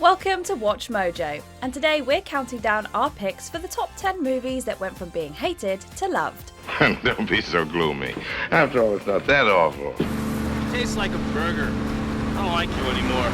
Welcome to Watch Mojo, and today we're counting down our picks for the top 10 movies that went from being hated to loved. Don't be so gloomy. After all, it's not that awful. Tastes like a burger. I don't like you anymore.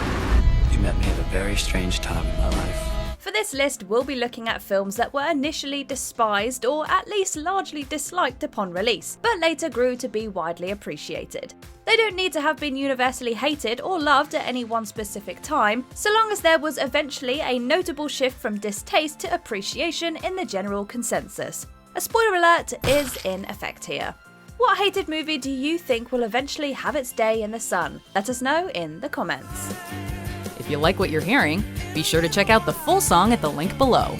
You met me at a very strange time in my life. For this list, we'll be looking at films that were initially despised or at least largely disliked upon release, but later grew to be widely appreciated. They don't need to have been universally hated or loved at any one specific time, so long as there was eventually a notable shift from distaste to appreciation in the general consensus. A spoiler alert is in effect here. What hated movie do you think will eventually have its day in the sun? Let us know in the comments. If you like what you're hearing, be sure to check out the full song at the link below.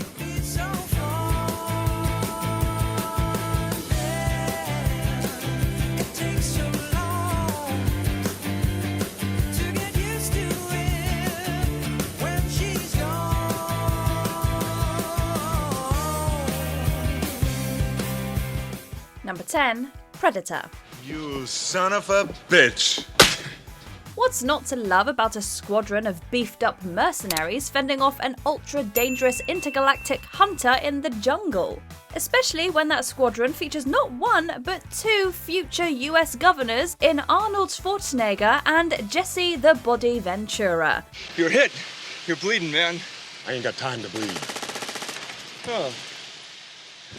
Number 10. Predator. You son of a bitch! What's not to love about a squadron of beefed-up mercenaries fending off an ultra-dangerous intergalactic hunter in the jungle? Especially when that squadron features not one, but two future US governors in Arnold Schwarzenegger and Jesse the Body Ventura. You're hit. You're bleeding, man. I ain't got time to bleed. Oh.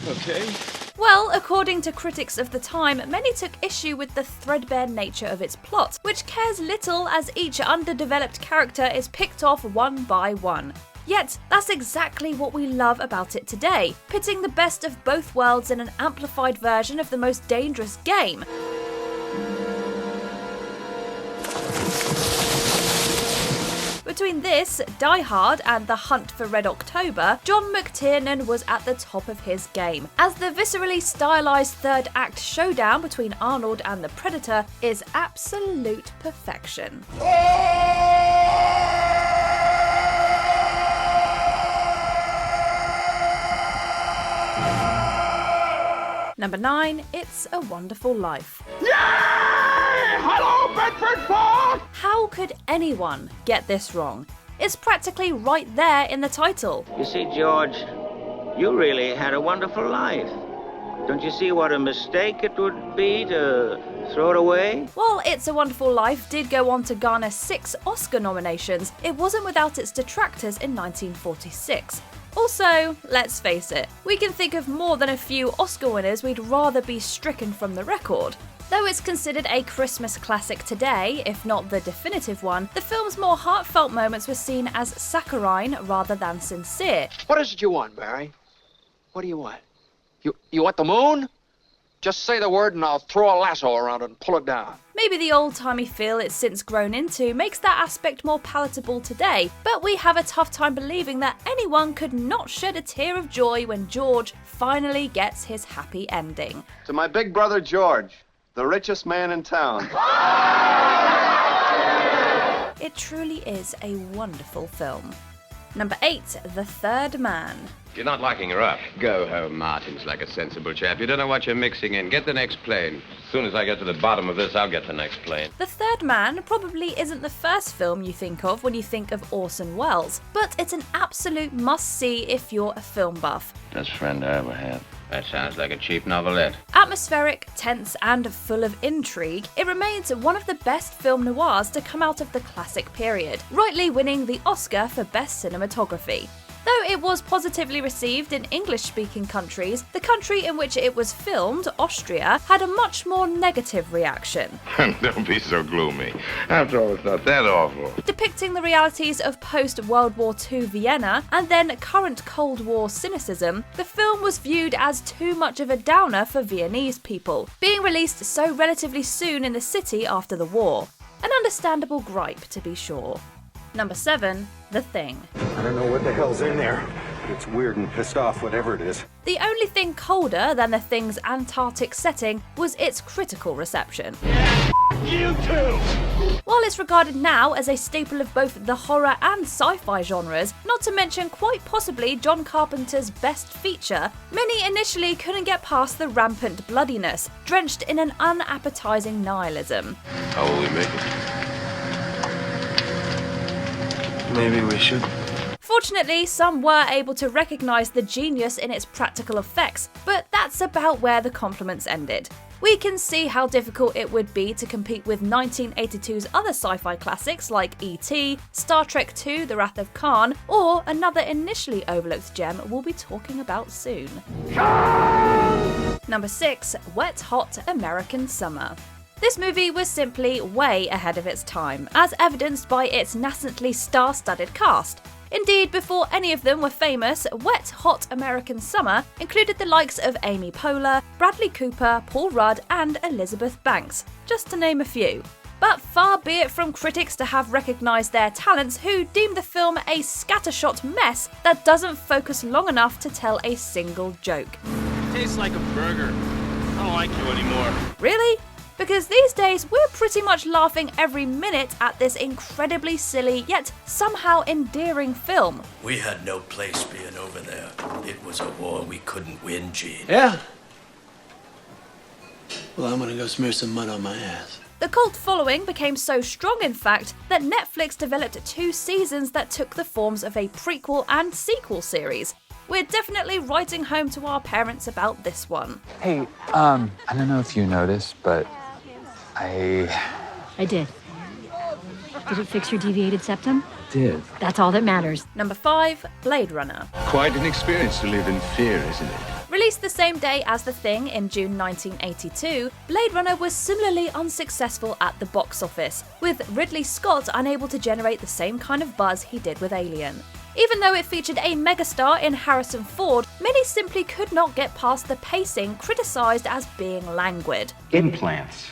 Okay. Well, according to critics of the time, many took issue with the threadbare nature of its plot, which cares little as each underdeveloped character is picked off one by one. Yet, that's exactly what we love about it today, pitting the best of both worlds in an amplified version of the most dangerous game. Between this, Die Hard, and The Hunt for Red October, John McTiernan was at the top of his game, as the viscerally stylized third act showdown between Arnold and the Predator is absolute perfection. Number 9, It's a Wonderful Life. Hello, Bedford Park! How could anyone get this wrong? It's practically right there in the title. You see, George, you really had a wonderful life. Don't you see what a mistake it would be to throw it away? While It's a Wonderful Life did go on to garner 6 Oscar nominations, it wasn't without its detractors in 1946. Also, let's face it, we can think of more than a few Oscar winners we'd rather be stricken from the record. Though it's considered a Christmas classic today, if not the definitive one, the film's more heartfelt moments were seen as saccharine rather than sincere. What is it you want, Barry? What do you want? You want the moon? Just say the word and I'll throw a lasso around it and pull it down. Maybe the old-timey feel it's since grown into makes that aspect more palatable today, but we have a tough time believing that anyone could not shed a tear of joy when George finally gets his happy ending. To my big brother George, the richest man in town. It truly is a wonderful film. Number 8, The Third Man. You're not locking her up. Go home, Martin's like a sensible chap. You don't know what you're mixing in. Get the next plane. As soon as I get to the bottom of this, I'll get the next plane. The Third Man probably isn't the first film you think of when you think of Orson Welles, but it's an absolute must-see if you're a film buff. Best friend I ever had. That sounds like a cheap novelette. Atmospheric, tense, and full of intrigue, it remains one of the best film noirs to come out of the classic period, rightly winning the Oscar for Best Cinematography. Though it was positively received in English-speaking countries, the country in which it was filmed, Austria, had a much more negative reaction. Don't be so gloomy. After all, it's not that awful. Depicting the realities of post-World War II Vienna and then current Cold War cynicism, the film was viewed as too much of a downer for Viennese people, being released so relatively soon in the city after the war. An understandable gripe, to be sure. Number 7, The Thing. I don't know what the hell's in there, but it's weird and pissed off, whatever it is. The only thing colder than The Thing's Antarctic setting was its critical reception. You too! While it's regarded now as a staple of both the horror and sci-fi genres, not to mention quite possibly John Carpenter's best feature, many initially couldn't get past the rampant bloodiness, drenched in an unappetizing nihilism. How will we make it? Maybe we should Fortunately, some were able to recognise the genius in its practical effects, but that's about where the compliments ended. We can see how difficult it would be to compete with 1982's other sci-fi classics like E.T., Star Trek II: The Wrath of Khan, or another initially overlooked gem we'll be talking about soon. Number 6. Wet Hot American Summer. This movie was simply way ahead of its time, as evidenced by its nascently star-studded cast. Indeed, before any of them were famous, Wet Hot American Summer included the likes of Amy Poehler, Bradley Cooper, Paul Rudd, and Elizabeth Banks, just to name a few. But far be it from critics to have recognised their talents who deemed the film a scattershot mess that doesn't focus long enough to tell a single joke. Tastes like a burger. I don't like you anymore. Really? Because these days we're pretty much laughing every minute at this incredibly silly yet somehow endearing film. We had no place being over there. It was a war we couldn't win, Gene. Yeah? Well, I'm gonna go smear some mud on my ass. The cult following became so strong, in fact, that Netflix developed 2 seasons that took the forms of a prequel and sequel series. We're definitely writing home to our parents about this one. Hey, I don't know if you noticed, but I did. Did it fix your deviated septum? did. That's all that matters. Number 5. Blade Runner. Quite an experience to live in fear, isn't it? Released the same day as The Thing in June 1982, Blade Runner was similarly unsuccessful at the box office, with Ridley Scott unable to generate the same kind of buzz he did with Alien. Even though it featured a megastar in Harrison Ford, many simply could not get past the pacing, criticised as being languid. Implants.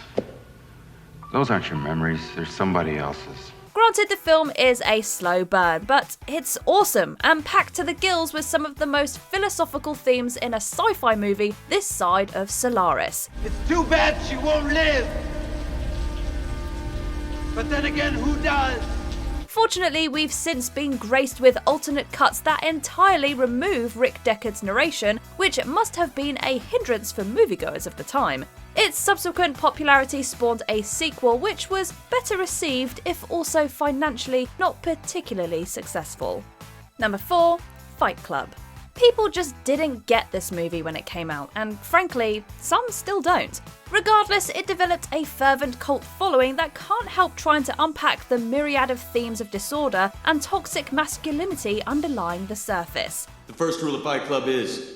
Those aren't your memories, they're somebody else's. Granted, the film is a slow burn, but it's awesome and packed to the gills with some of the most philosophical themes in a sci-fi movie this side of Solaris. It's too bad she won't live. But then again, who does? Fortunately, we've since been graced with alternate cuts that entirely remove Rick Deckard's narration, which must have been a hindrance for moviegoers of the time. Its subsequent popularity spawned a sequel which was better received, if also financially not particularly successful. Number 4. Fight Club. People just didn't get this movie when it came out, and frankly, some still don't. Regardless, it developed a fervent cult following that can't help trying to unpack the myriad of themes of disorder and toxic masculinity underlying the surface. The first rule of Fight Club is,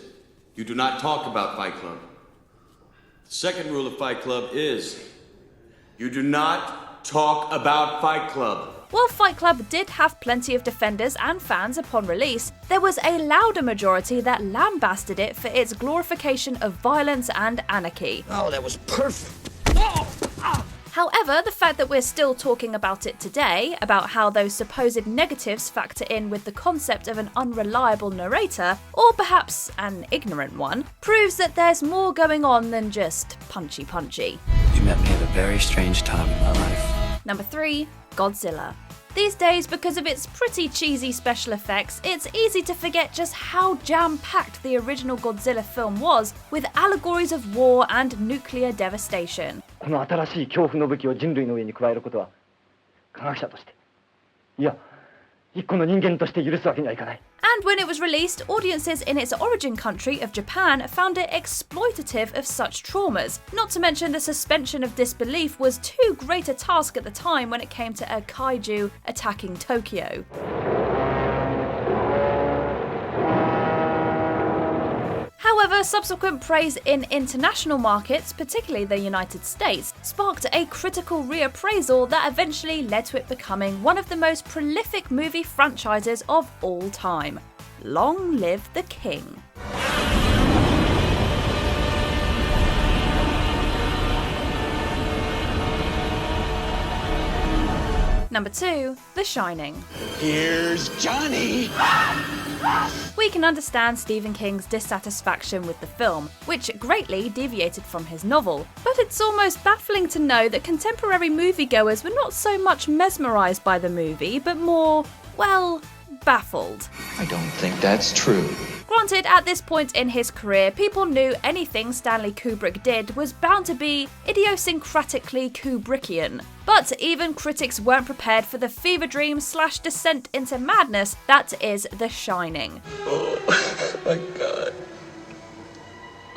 you do not talk about Fight Club. The second rule of Fight Club is, you do not talk about Fight Club. While Fight Club did have plenty of defenders and fans upon release, there was a louder majority that lambasted it for its glorification of violence and anarchy. Oh, that was perfect. However, the fact that we're still talking about it today, about how those supposed negatives factor in with the concept of an unreliable narrator, or perhaps an ignorant one, proves that there's more going on than just punchy. You met me at a very strange time in my life. Number 3. Godzilla. These days, because of its pretty cheesy special effects, it's easy to forget just how jam-packed the original Godzilla film was, with allegories of war and nuclear devastation. この新しい恐怖の武器を人類の上に加えることは、科学者として、いや、一個の人間として許すわけにはいかない。 And when it was released, audiences in its origin country of Japan found it exploitative of such traumas. Not to mention the suspension of disbelief was too great a task at the time when it came to a kaiju attacking Tokyo. However, subsequent praise in international markets, particularly the United States, sparked a critical reappraisal that eventually led to it becoming one of the most prolific movie franchises of all time. Long live the king. Number 2. The Shining. Here's Johnny! We can understand Stephen King's dissatisfaction with the film, which greatly deviated from his novel, but it's almost baffling to know that contemporary moviegoers were not so much mesmerised by the movie, but more, well, baffled. I don't think that's true. Granted, at this point in his career, people knew anything Stanley Kubrick did was bound to be idiosyncratically Kubrickian. But even critics weren't prepared for the fever dream / descent into madness that is The Shining. Oh my god.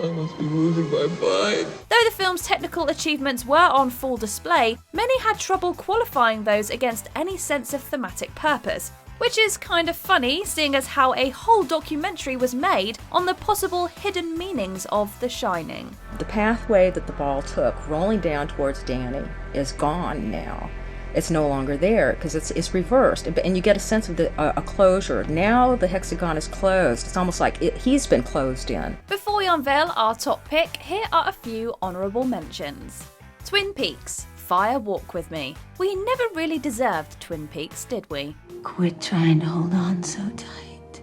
I must be losing my mind. Though the film's technical achievements were on full display, many had trouble qualifying those against any sense of thematic purpose. Which is kind of funny, seeing as how a whole documentary was made on the possible hidden meanings of The Shining. The pathway that the ball took, rolling down towards Danny, is gone now. It's no longer there because it's reversed, and you get a sense of a closure. Now the hexagon is closed. It's almost like he's been closed in. Before we unveil our top pick, here are a few honourable mentions. Twin Peaks, Fire Walk With Me. We never really deserved Twin Peaks, did we? Quit trying to hold on so tight.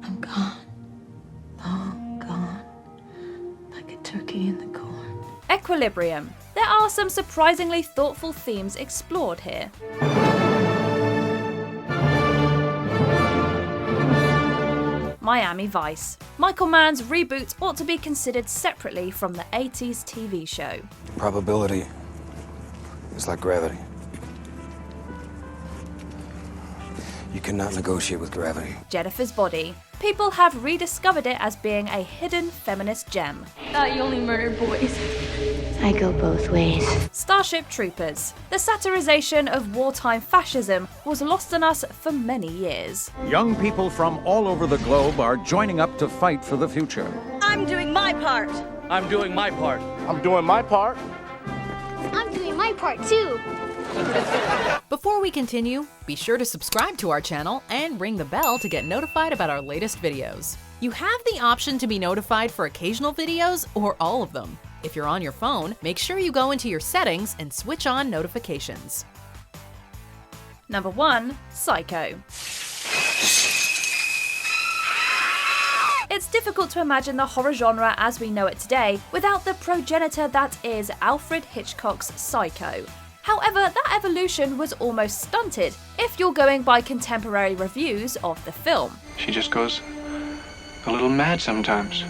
I'm gone. Long gone. Like a turkey in the corn. Equilibrium. There are some surprisingly thoughtful themes explored here. Miami Vice. Michael Mann's reboot ought to be considered separately from the 80s TV show. Probability is like gravity. You cannot negotiate with gravity. Jennifer's Body. People have rediscovered it as being a hidden feminist gem. Thought you only murdered boys. I go both ways. Starship Troopers. The satirization of wartime fascism was lost on us for many years. Young people from all over the globe are joining up to fight for the future. I'm doing my part. I'm doing my part. I'm doing my part. I'm doing my part too. Before we continue, be sure to subscribe to our channel and ring the bell to get notified about our latest videos. You have the option to be notified for occasional videos or all of them. If you're on your phone, make sure you go into your settings and switch on notifications. Number 1. Psycho. It's difficult to imagine the horror genre as we know it today without the progenitor that is Alfred Hitchcock's Psycho. However, that evolution was almost stunted, if you're going by contemporary reviews of the film. She just goes a little mad sometimes.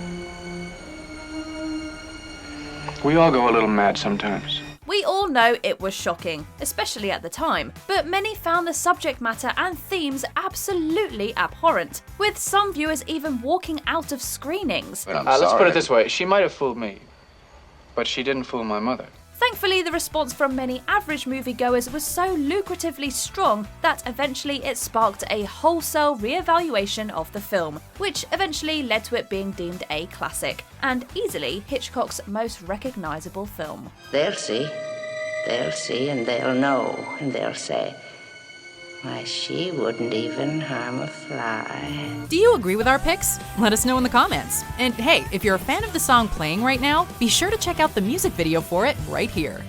We all go a little mad sometimes. We all know it was shocking, especially at the time, but many found the subject matter and themes absolutely abhorrent, with some viewers even walking out of screenings. Let's put it this way, she might have fooled me, but she didn't fool my mother. Thankfully, the response from many average moviegoers was so lucratively strong that eventually it sparked a wholesale re-evaluation of the film, which eventually led to it being deemed a classic, and easily Hitchcock's most recognisable film. They'll see, and they'll know, and they'll say, why, she wouldn't even harm a fly. Do you agree with our picks? Let us know in the comments. And hey, if you're a fan of the song playing right now, be sure to check out the music video for it right here.